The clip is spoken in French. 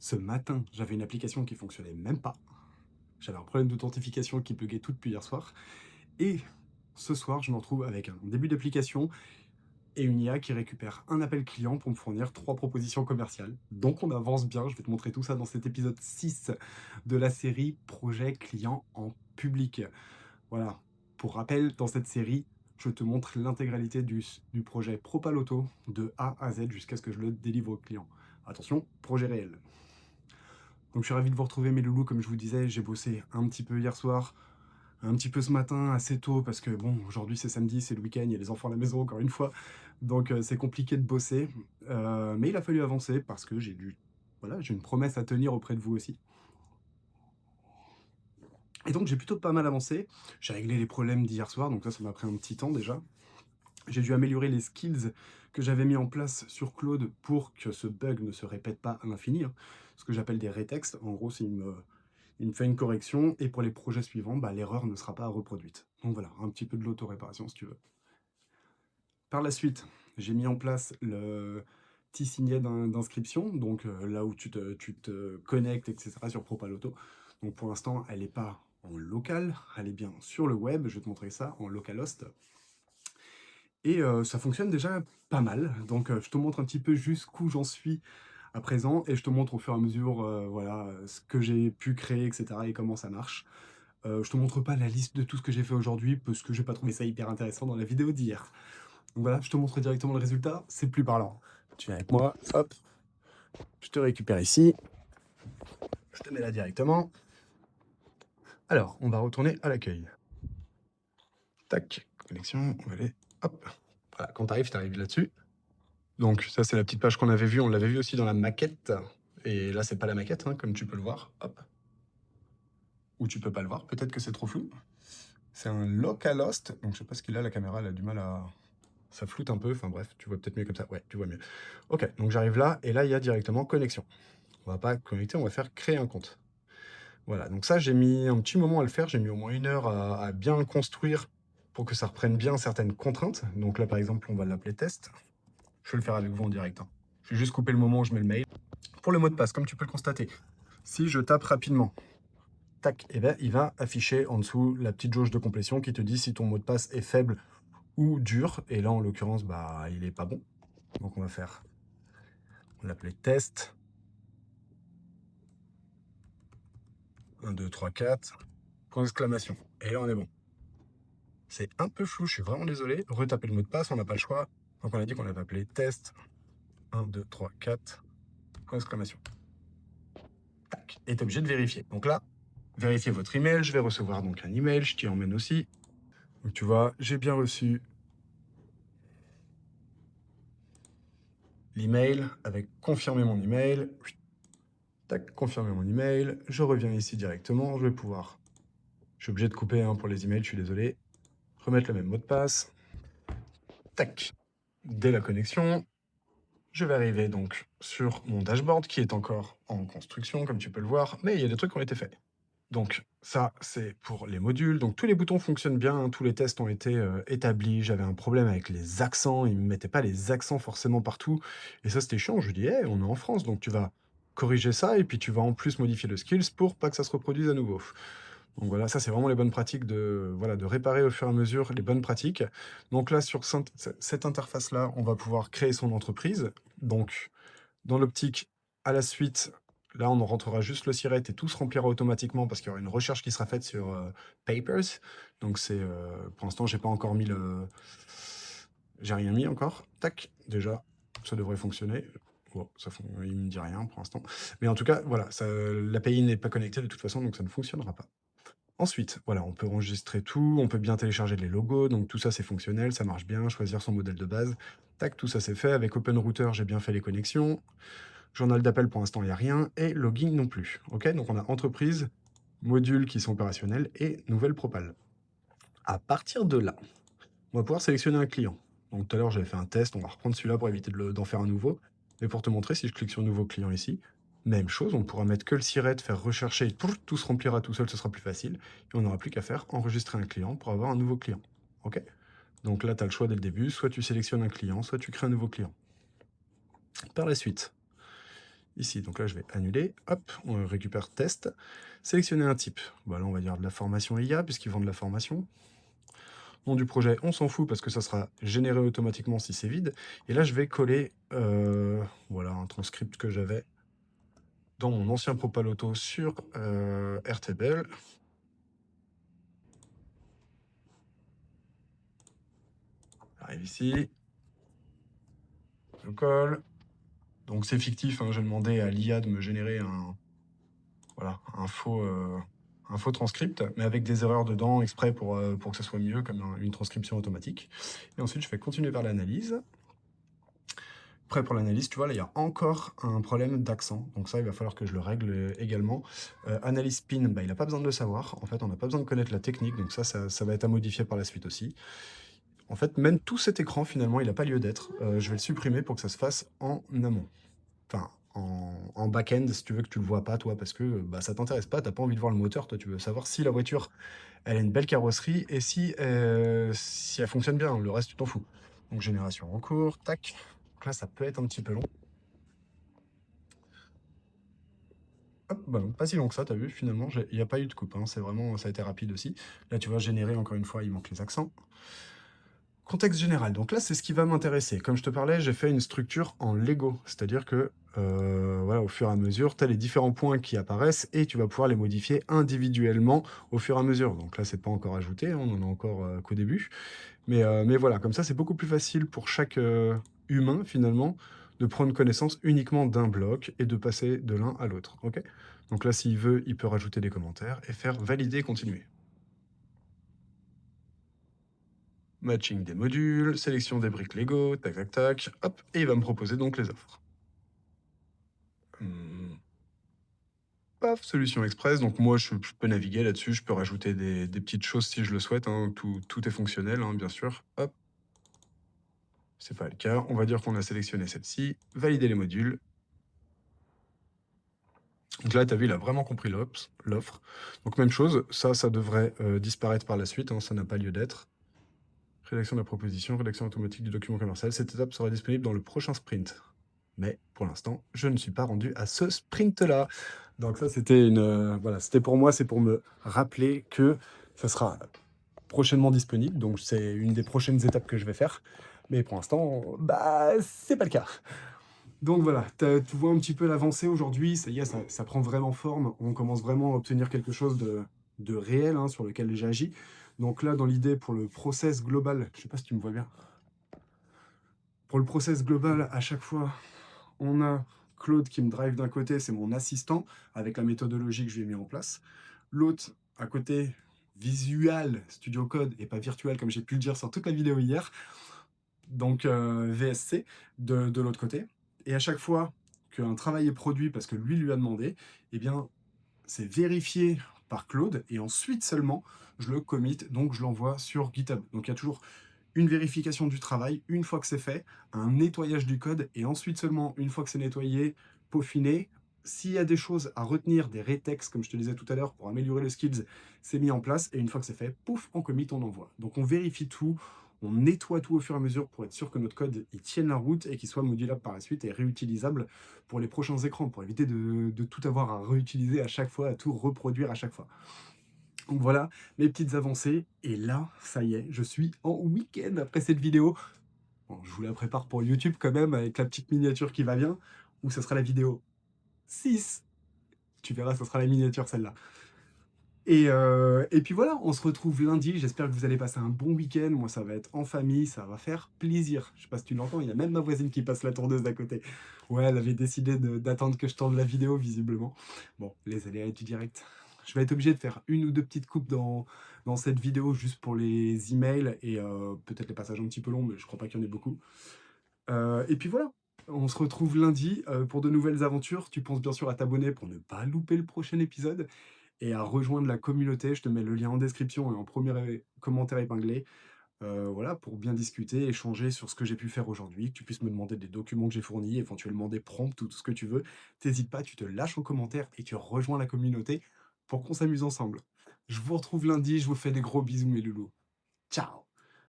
Ce matin, j'avais une application qui fonctionnait même pas. J'avais un problème d'authentification qui buguait tout depuis hier soir. Et ce soir, je me retrouve avec un début d'application et une IA qui récupère un appel client pour me fournir 3 propositions commerciales. Donc on avance bien, je vais te montrer tout ça dans cet épisode 6 de la série Projet client en public. Voilà, pour rappel, dans cette série, je te montre l'intégralité du projet Propaloto de A à Z jusqu'à ce que je le délivre au client. Attention, projet réel. Donc je suis ravi de vous retrouver mes loulous, comme je vous disais, j'ai bossé un petit peu hier soir, un petit peu ce matin, assez tôt, parce que bon, aujourd'hui c'est samedi, c'est le week-end, il y a les enfants à la maison encore une fois, donc c'est compliqué de bosser, mais il a fallu avancer parce que voilà, j'ai une promesse à tenir auprès de vous aussi. Et donc j'ai plutôt pas mal avancé, j'ai réglé les problèmes d'hier soir, donc ça m'a pris un petit temps déjà. J'ai dû améliorer les skills que j'avais mis en place sur Claude pour que ce bug ne se répète pas à l'infini, hein. Ce que j'appelle des retextes, en gros c'est il me fait une correction et pour les projets suivants, bah, l'erreur ne sera pas reproduite. Donc voilà, un petit peu de l'auto-réparation si tu veux. Par la suite, j'ai mis en place le petit signet d'inscription, donc là où tu te connectes, etc. sur Propaloto. Donc pour l'instant, elle n'est pas en local, elle est bien sur le web, je vais te montrer ça en localhost. Et ça fonctionne déjà pas mal, donc je te montre un petit peu jusqu'où j'en suis à présent et je te montre au fur et à mesure voilà, ce que j'ai pu créer, etc. et comment ça marche. Je te montre pas la liste de tout ce que j'ai fait aujourd'hui parce que j'ai pas trouvé ça hyper intéressant dans la vidéo d'hier. Donc voilà, je te montre directement le résultat, c'est plus parlant. Tu viens avec moi, hop, je te récupère ici, je te mets là directement. Alors, on va retourner à l'accueil. Tac, connexion, on va aller, hop. Voilà, quand tu arrives là-dessus. Donc ça, c'est la petite page qu'on avait vue, on l'avait vue aussi dans la maquette. Et là, c'est pas la maquette, hein, comme tu peux le voir, hop. Ou tu peux pas le voir, peut-être que c'est trop flou. C'est un localhost, donc je sais pas ce qu'il a, la caméra, elle a du mal à... Ça floute un peu, enfin bref, tu vois peut-être mieux comme ça. Ouais, tu vois mieux. Ok, donc j'arrive là, et là, il y a directement connexion. On va pas connecter, on va faire créer un compte. Voilà, donc ça, j'ai mis un petit moment à le faire, j'ai mis au moins 1 heure à bien construire pour que ça reprenne bien certaines contraintes. Donc là, par exemple, on va l'appeler test. Je vais le faire avec vous en direct, hein. Je vais juste couper le moment où je mets le mail. Pour le mot de passe, comme tu peux le constater, si je tape rapidement, tac, et ben, il va afficher en dessous la petite jauge de complétion qui te dit si ton mot de passe est faible ou dur. Et là, en l'occurrence, bah, il est pas bon. Donc, on va l'appeler test. 1, 2, 3, 4. Point d'exclamation. Et là, on est bon. C'est un peu flou, je suis vraiment désolé. Retaper le mot de passe, on n'a pas le choix. Donc, on a dit qu'on avait appelé test. 1, 2, 3, 4. Point d'exclamation. Tac. Et tu es obligé de vérifier. Donc là, vérifiez votre email. Je vais recevoir donc un email. Je t'y emmène aussi. Donc, tu vois, j'ai bien reçu l'email avec confirmer mon email. Tac, confirmer mon email. Je reviens ici directement. Je vais pouvoir. Je suis obligé de couper hein, pour les emails, je suis désolé. Remettre le même mot de passe. Tac. Dès la connexion, je vais arriver donc sur mon dashboard qui est encore en construction, comme tu peux le voir, mais il y a des trucs qui ont été faits. Donc ça, c'est pour les modules. Donc tous les boutons fonctionnent bien, hein, tous les tests ont été établis. J'avais un problème avec les accents, ils ne me mettaient pas les accents forcément partout. Et ça, c'était chiant. Je lui dis, hey, on est en France, donc tu vas corriger ça et puis tu vas en plus modifier le skills pour pas que ça se reproduise à nouveau. Donc voilà, ça c'est vraiment les bonnes pratiques voilà, de réparer au fur et à mesure les bonnes pratiques. Donc là, sur cette interface-là, on va pouvoir créer son entreprise. Donc dans l'optique, à la suite, là on rentrera juste le siret et tout se remplira automatiquement parce qu'il y aura une recherche qui sera faite sur Papers. Donc c'est, pour l'instant, j'ai pas encore mis le... J'ai rien mis encore. Tac, déjà, ça devrait fonctionner. Bon, il me dit rien pour l'instant. Mais en tout cas, voilà, l'API n'est pas connectée de toute façon, donc ça ne fonctionnera pas. Ensuite, voilà, on peut enregistrer tout, on peut bien télécharger les logos, donc tout ça c'est fonctionnel, ça marche bien, choisir son modèle de base. Tac, tout ça c'est fait. Avec OpenRouter, j'ai bien fait les connexions. Journal d'appel, pour l'instant, il n'y a rien. Et login non plus. Ok, donc on a entreprise, modules qui sont opérationnels et nouvelle propale. À partir de là, on va pouvoir sélectionner un client. Donc tout à l'heure, j'avais fait un test, on va reprendre celui-là pour éviter d'en faire un nouveau. Mais pour te montrer, si je clique sur nouveau client ici, même chose, on pourra mettre que le siret, faire rechercher, tout se remplira tout seul, ce sera plus facile. Et on n'aura plus qu'à faire enregistrer un client pour avoir un nouveau client. Ok. Donc là, tu as le choix dès le début, soit tu sélectionnes un client, soit tu crées un nouveau client. Par la suite, ici. Donc là, je vais annuler. Hop, on récupère test. Sélectionner un type. Bah là, on va dire de la formation IA, puisqu'ils vendent de la formation. Nom du projet, on s'en fout parce que ça sera généré automatiquement si c'est vide. Et là, je vais coller voilà, un transcript que j'avais dans mon ancien Propaloto sur Airtable. J'arrive ici, je colle. Donc c'est fictif, hein, j'ai demandé à l'IA de me générer voilà, un faux transcript, mais avec des erreurs dedans exprès pour que ça soit mieux, comme une transcription automatique. Et ensuite, je fais continuer vers l'analyse. Prêt pour l'analyse, tu vois, là, il y a encore un problème d'accent. Donc ça, il va falloir que je le règle également. Analyse PIN, bah, il n'a pas besoin de le savoir. En fait, on n'a pas besoin de connaître la technique, donc ça va être à modifier par la suite aussi. En fait, même tout cet écran, finalement, il n'a pas lieu d'être. Je vais le supprimer pour que ça se fasse en amont. Enfin, en back-end, si tu veux que tu le vois pas, toi, parce que bah, ça t'intéresse pas, t'as pas envie de voir le moteur, toi, tu veux savoir si la voiture, elle a une belle carrosserie et si elle fonctionne bien. Le reste, tu t'en fous. Donc, génération en cours, tac. Donc là, ça peut être un petit peu long. Hop, bah non, pas si long que ça, t'as vu, finalement, il n'y a pas eu de coupe, hein, c'est vraiment, ça a été rapide aussi. Là, tu vois, générer, encore une fois, il manque les accents. Contexte général, donc là, c'est ce qui va m'intéresser. Comme je te parlais, j'ai fait une structure en Lego, c'est-à-dire que, voilà, au fur et à mesure, tu as les différents points qui apparaissent et tu vas pouvoir les modifier individuellement au fur et à mesure. Donc là, c'est pas encore ajouté, hein, on en a encore qu'au début. Mais voilà, comme ça, c'est beaucoup plus facile pour chaque humain, finalement, de prendre connaissance uniquement d'un bloc et de passer de l'un à l'autre. Ok. Donc là, s'il veut, il peut rajouter des commentaires et faire valider et continuer. Matching des modules, sélection des briques Lego, tac tac tac, hop, et il va me proposer donc les offres. Paf, solution express, donc moi je peux naviguer là-dessus, je peux rajouter des petites choses si je le souhaite, hein, tout est fonctionnel, hein, bien sûr. Hop, c'est pas le cas, on va dire qu'on a sélectionné celle-ci, valider les modules. Donc là, tu as vu, il a vraiment compris l'offre. Donc même chose, ça devrait disparaître par la suite, hein, ça n'a pas lieu d'être. Rédaction de la proposition, rédaction automatique du document commercial. Cette étape sera disponible dans le prochain sprint. Mais pour l'instant, je ne suis pas rendu à ce sprint-là. Donc ça, c'était voilà, c'était pour moi, c'est pour me rappeler que ça sera prochainement disponible. Donc c'est une des prochaines étapes que je vais faire. Mais pour l'instant, bah, c'est pas le cas. Donc voilà, tu vois un petit peu l'avancée aujourd'hui, ça y est, ça prend vraiment forme, on commence vraiment à obtenir quelque chose de réel, hein, sur lequel j'agis. Donc là, dans l'idée, pour le process global, je sais pas si tu me vois bien, pour le process global, à chaque fois, on a Claude qui me drive d'un côté, c'est mon assistant, avec la méthodologie que je lui ai mis en place. L'autre, à côté, Visual Studio Code, et pas virtuel, comme j'ai pu le dire sur toute la vidéo hier, donc VSC de l'autre côté. Et à chaque fois qu'un travail est produit parce que lui a demandé, eh bien, c'est vérifié par Claude et ensuite seulement je le commit, donc je l'envoie sur GitHub. Donc il y a toujours une vérification du travail, une fois que c'est fait, un nettoyage du code et ensuite seulement, une fois que c'est nettoyé, peaufiné. S'il y a des choses à retenir, des rétextes, comme je te disais tout à l'heure, pour améliorer le skills, c'est mis en place et une fois que c'est fait, pouf, on commit, on envoie. Donc on vérifie tout, on nettoie tout au fur et à mesure pour être sûr que notre code il tienne la route et qu'il soit modulable par la suite et réutilisable pour les prochains écrans, pour éviter de tout avoir à réutiliser à chaque fois, à tout reproduire à chaque fois. Donc voilà mes petites avancées. Et là, ça y est, je suis en week-end après cette vidéo. Bon, je vous la prépare pour YouTube quand même, avec la petite miniature qui va bien, ou ça sera la vidéo 6. Tu verras, ça sera la miniature celle-là. Et puis voilà, on se retrouve lundi. J'espère que vous allez passer un bon week-end. Moi, ça va être en famille, ça va faire plaisir. Je sais pas si tu l'entends, il y a même ma voisine qui passe la tourneuse d'à côté. Ouais, elle avait décidé d'attendre que je tourne la vidéo, visiblement. Bon, les aléas du direct. Je vais être obligé de faire une ou deux petites coupes dans cette vidéo juste pour les emails et peut-être les passages un petit peu longs, mais je crois pas qu'il y en ait beaucoup. Et puis voilà, on se retrouve lundi pour de nouvelles aventures. Tu penses bien sûr à t'abonner pour ne pas louper le prochain épisode et à rejoindre la communauté. Je te mets le lien en description et en premier commentaire épinglé. Voilà, pour bien discuter, échanger sur ce que j'ai pu faire aujourd'hui, que tu puisses me demander des documents que j'ai fournis, éventuellement des prompts ou tout ce que tu veux. T'hésites pas, tu te lâches en commentaire et tu rejoins la communauté pour qu'on s'amuse ensemble. Je vous retrouve lundi, je vous fais des gros bisous mes loulous. Ciao!